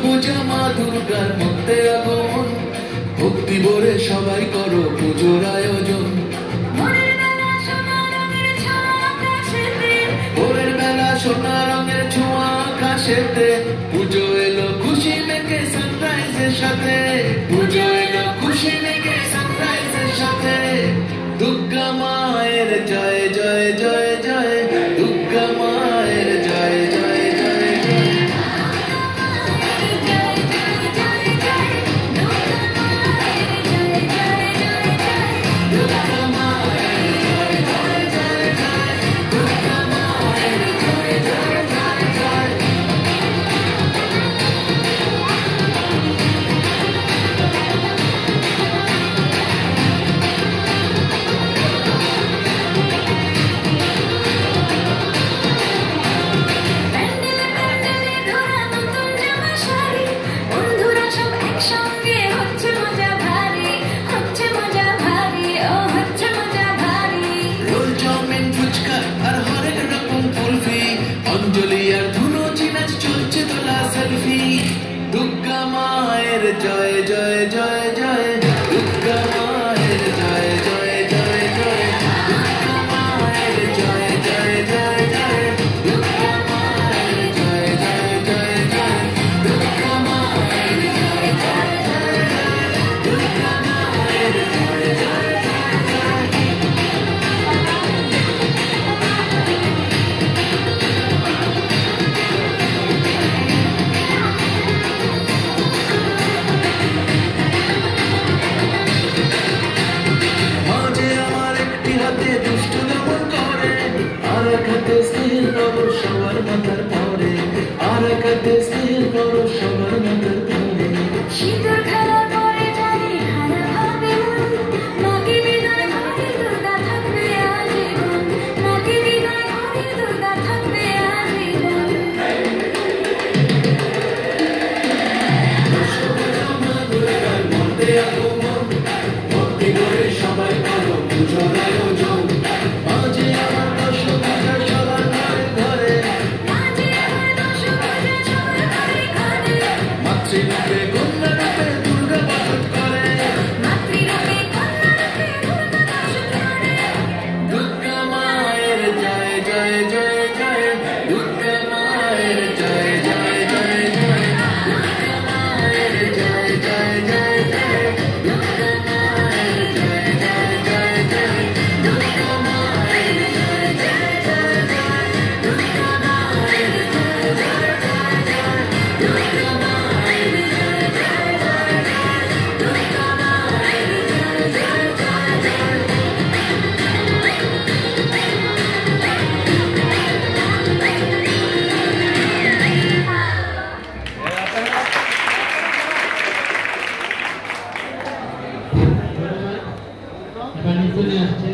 দশভুজা মা দুর্গার মধ্যে আগমন, ভক্তি ভরে সবাই করো পুজোর আয়োজন। ভোরের বেলা সোনা রঙের ছোঁয়া আকাশেতে, পুজো এলো খুশি মেঘে সানরাইজের সাথে, পুজো এলো খুশি মেঘে সানরাইজের সাথে। দুর্গা মায়ের জয় জয় জয় জয়, দুর্গা মায়ের জয় জয় জয় জয়। দুর্গা মায়ের জয় জয় জয় জয়, দুর্গা মায়ের জয় জয় জয় জয়, দুর্গা মায়ের জয় জয় জয় জয়, দুর্গা মায়ের জয় জয় জয় জয়, দুর্গা মায়ের জয় জয় জয় জয়, দুর্গা মায়ের জয় জয় জয় জয়। আরাকাতে স্নেহের নগর সবার মাথার পরে, আরাকাতে স্নেহের নগর সবার মাথার পরে। শীতল খেলার পরে জানি হারা হবে মন, নাকি বিদায় ঘরে দুর্গা থাকবে আজীবন, নাকি বিদায় ঘরে দুর্গা থাকবে আজীবন। দশভুজা মা দুর্গার মধ্যে আগমন, ভক্তি করে সবাই করো পুজোর আয়োজন। মাঝে আমার দশভুজা সবার ঘরে ঘরে, মাতৃরূপে কন্যা রূপে দুর্গা বাস করে, দুর্গা মায়ের জয় জয় জয় জয়, দুর্গা মায়ের জয় জয় জয় জয়, দুর্গা মায়ের জয় জয় জয় জয়, দুর্গা মায়ের জয় জয় জয় জয়, দুর্গা মায়ের জয় জয় জয় জয়, দুর্গা মায়ের জয় জয় জয় জয়, দুর্গা মায়ের জয় জয় জয় জয়, দুর্গা মায়ের জয় জয় জয় জয়। এবার নিচে আসছে